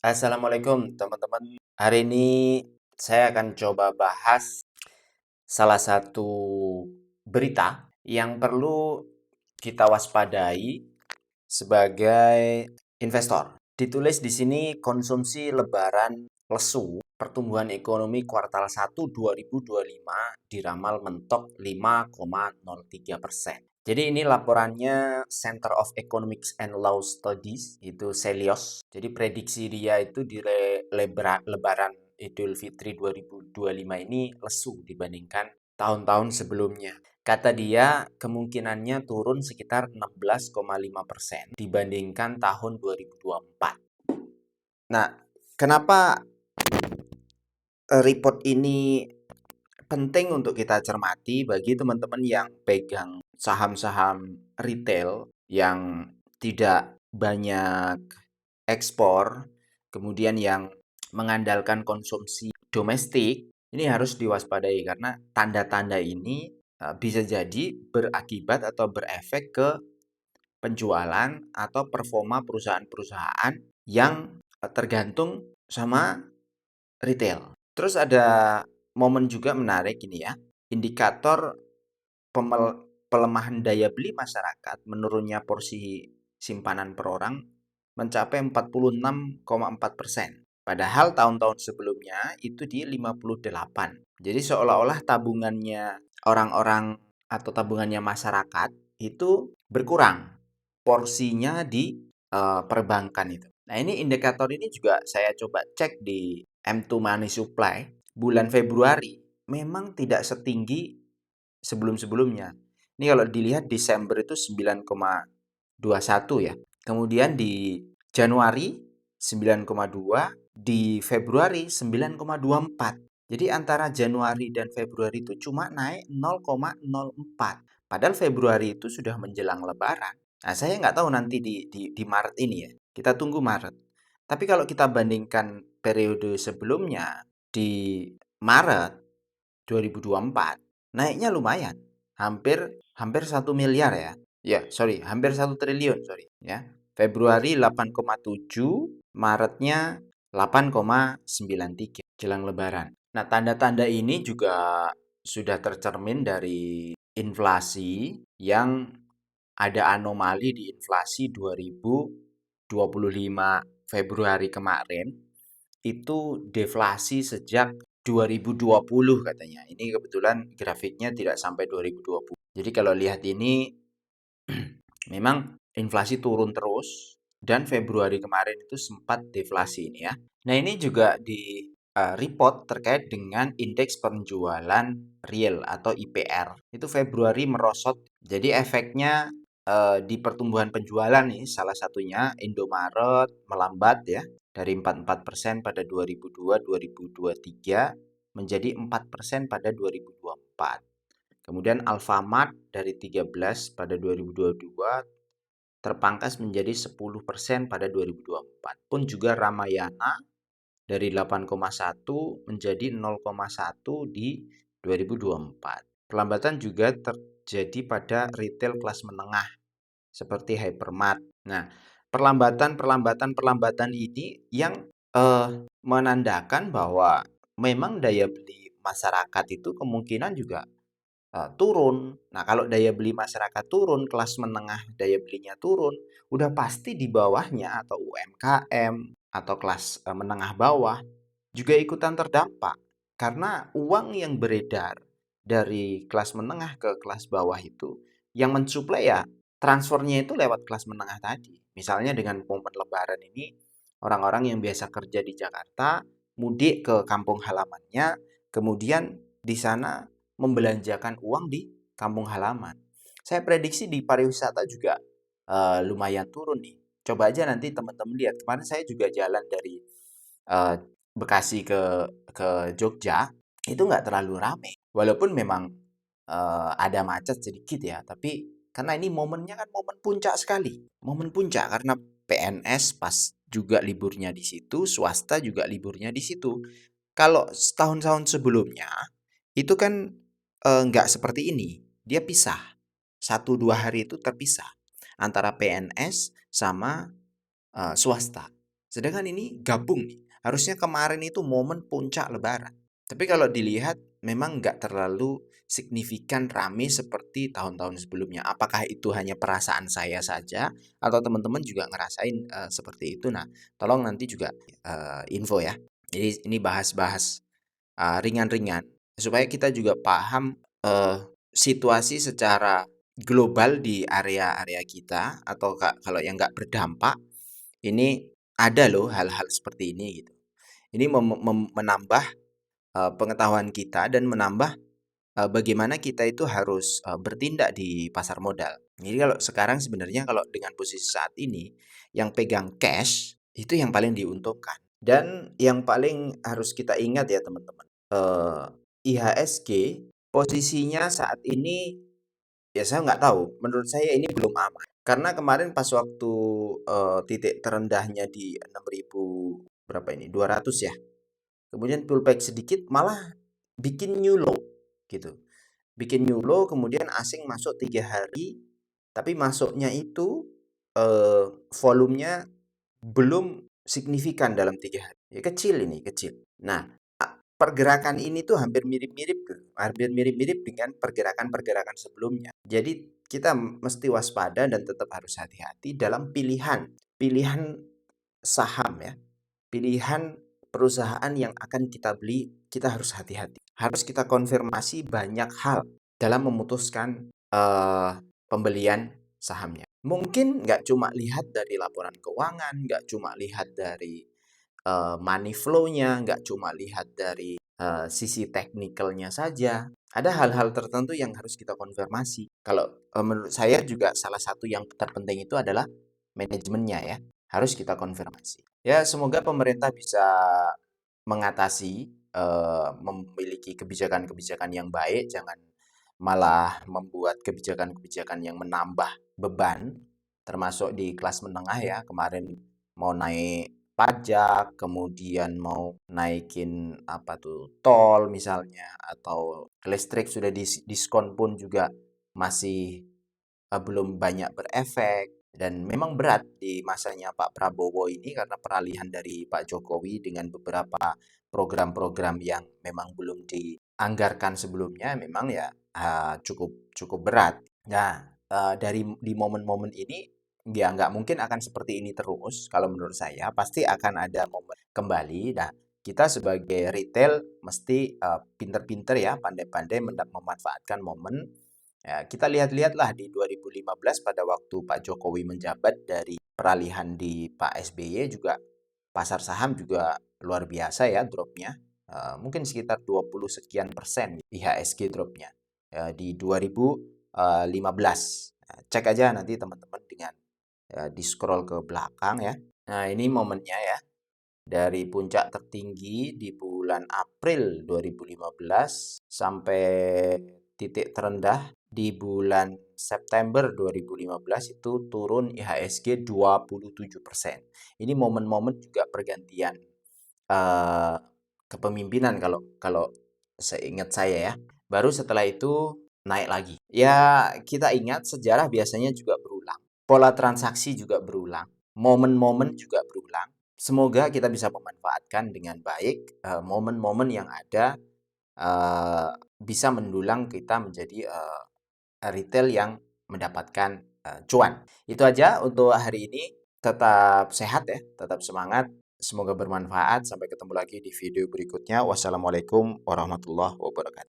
Assalamualaikum teman-teman. Hari ini saya akan coba bahas salah satu berita yang perlu kita waspadai sebagai investor. Ditulis di sini konsumsi lebaran lesu, pertumbuhan ekonomi kuartal 1 2025 diramal mentok 5,03%. Jadi ini laporannya Center of Economics and Law Studies, itu Celios. Jadi prediksi dia itu di Lebaran Idul Fitri 2025 ini lesu dibandingkan tahun-tahun sebelumnya. Kata dia, kemungkinannya turun sekitar 16,5% dibandingkan tahun 2024. Nah, kenapa report ini penting untuk kita cermati bagi teman-teman yang pegang saham-saham retail yang tidak banyak ekspor, kemudian yang mengandalkan konsumsi domestik, ini harus diwaspadai karena tanda-tanda ini bisa jadi berakibat atau berefek ke penjualan atau performa perusahaan-perusahaan yang tergantung sama retail. Terus ada momen juga menarik ini ya, indikator pelemahan daya beli masyarakat, menurunnya porsi simpanan per orang mencapai 46,4%. Padahal tahun-tahun sebelumnya itu di 58. Jadi seolah-olah tabungannya orang-orang atau tabungannya masyarakat itu berkurang porsinya di perbankan itu. Nah, ini indikator ini juga saya coba cek di M2 Money Supply bulan Februari memang tidak setinggi sebelum-sebelumnya. Ini kalau dilihat Desember itu 9,21 ya. Kemudian di Januari 9,2, di Februari 9,24. Jadi antara Januari dan Februari itu cuma naik 0,04. Padahal Februari itu sudah menjelang Lebaran. Nah, saya nggak tahu nanti di Maret ini ya. Kita tunggu Maret. Tapi kalau kita bandingkan periode sebelumnya di Maret 2024, naiknya lumayan. Hampir hampir 1 miliar ya. Ya, sorry, hampir 1 triliun, sorry ya. Februari 8,7, Maretnya 8,93 jelang Lebaran. Nah, tanda-tanda ini juga sudah tercermin dari inflasi yang ada anomali di inflasi 2025 Februari kemarin itu deflasi sejak 2020 katanya. Ini kebetulan grafiknya tidak sampai 2020. Jadi kalau lihat ini memang inflasi turun terus dan Februari kemarin itu sempat deflasi ini ya. Nah, ini juga di report terkait dengan indeks penjualan real atau IPR. Itu Februari merosot. Jadi efeknya di pertumbuhan penjualan nih salah satunya Indomaret melambat ya dari 44% pada 2023 menjadi 4% pada 2024. Kemudian Alfamart dari 13 pada 2022 terpangkas menjadi 10% pada 2024. Pun juga Ramayana dari 8,1 menjadi 0,1 di 2024. Perlambatan juga terjadi pada retail kelas menengah seperti hypermart. Nah, perlambatan ini yang menandakan bahwa memang daya beli masyarakat itu kemungkinan juga turun. Nah, kalau daya beli masyarakat turun, kelas menengah daya belinya turun, udah pasti di bawahnya atau UMKM atau kelas menengah bawah juga ikutan terdampak. Karena uang yang beredar dari kelas menengah ke kelas bawah itu yang mensuplai ya transfernya itu lewat kelas menengah tadi. Misalnya dengan momen Lebaran ini orang-orang yang biasa kerja di Jakarta mudik ke kampung halamannya, kemudian di sana membelanjakan uang di kampung halaman. Saya prediksi di pariwisata juga lumayan turun nih. Coba aja nanti teman-teman lihat. Kemarin saya juga jalan dari eh, Bekasi ke Jogja, itu nggak terlalu rame. Walaupun memang ada macet sedikit ya, tapi karena ini momennya kan momen puncak sekali. Momen puncak karena PNS pas juga liburnya di situ, swasta juga liburnya di situ. Kalau tahun-tahun sebelumnya itu kan nggak seperti ini. Dia pisah. 1-2 hari itu terpisah antara PNS sama swasta. Sedangkan ini gabung nih. Harusnya kemarin itu momen puncak Lebaran. Tapi kalau dilihat memang nggak terlalu signifikan rame seperti tahun-tahun sebelumnya. Apakah itu hanya perasaan saya saja atau teman-teman juga ngerasain seperti itu? Nah, tolong nanti juga info ya. Jadi ini bahas-bahas ringan-ringan supaya kita juga paham situasi secara global di area-area kita atau kalau yang nggak berdampak ini ada loh hal-hal seperti ini gitu. Ini menambah pengetahuan kita dan menambah bagaimana kita itu harus bertindak di pasar modal. Jadi kalau sekarang sebenarnya kalau dengan posisi saat ini yang pegang cash itu yang paling diuntungkan. Dan yang paling harus kita ingat ya teman-teman, IHSG posisinya saat ini ya saya nggak tahu, menurut saya ini belum aman. Karena kemarin pas waktu titik terendahnya di 6.000 berapa ini? 200 ya. Kemudian pullback sedikit malah bikin new low gitu. Bikin new low kemudian asing masuk 3 hari, tapi masuknya itu volumenya belum signifikan dalam 3 hari. Ya kecil ini, kecil. Nah, pergerakan ini tuh hampir mirip-mirip dengan pergerakan-pergerakan sebelumnya. Jadi kita mesti waspada dan tetap harus hati-hati dalam pilihan pilihan saham ya. Pilihan perusahaan yang akan kita beli, kita harus hati-hati. Harus kita konfirmasi banyak hal dalam memutuskan pembelian sahamnya. Mungkin nggak cuma lihat dari laporan keuangan, nggak cuma lihat dari money flow-nya, nggak cuma lihat dari sisi teknikalnya saja. Ada hal-hal tertentu yang harus kita konfirmasi. Kalau menurut saya juga salah satu yang terpenting itu adalah manajemennya ya. Harus kita konfirmasi. Ya, semoga pemerintah bisa mengatasi, memiliki kebijakan-kebijakan yang baik, jangan malah membuat kebijakan-kebijakan yang menambah beban, termasuk di kelas menengah ya. Kemarin mau naik pajak, kemudian mau naikin apa tuh tol misalnya, atau listrik sudah diskon pun juga masih belum banyak berefek. Dan memang berat di masanya Pak Prabowo ini karena peralihan dari Pak Jokowi dengan beberapa program-program yang memang belum dianggarkan sebelumnya memang ya cukup cukup berat. Nah, dari di momen-momen ini ya nggak mungkin akan seperti ini terus. Kalau menurut saya pasti akan ada momen kembali. Nah, kita sebagai retail mesti pinter-pinter ya, pandai-pandai memanfaatkan momen. Ya, kita lihat-lihatlah di 2015 pada waktu Pak Jokowi menjabat dari peralihan di Pak SBY juga pasar saham juga luar biasa ya dropnya. Mungkin sekitar 20 sekian persen IHSG dropnya di 2015. Cek aja nanti teman-teman dengan di scroll ke belakang ya. Nah, ini momennya ya. Dari puncak tertinggi di bulan April 2015 sampai titik terendah di bulan September 2015 itu turun IHSG 27%. Ini momen-momen juga pergantian eh, kepemimpinan kalau kalau seingat saya ya. Baru setelah itu naik lagi. Ya, kita ingat sejarah biasanya juga berulang. Pola transaksi juga berulang. Momen-momen juga berulang. Semoga kita bisa memanfaatkan dengan baik momen-momen yang ada eh, bisa mendulang kita menjadi retail yang mendapatkan cuan. Itu aja untuk hari ini. Tetap sehat ya, tetap semangat. Semoga bermanfaat. Sampai ketemu lagi di video berikutnya. Wassalamualaikum warahmatullahi wabarakatuh.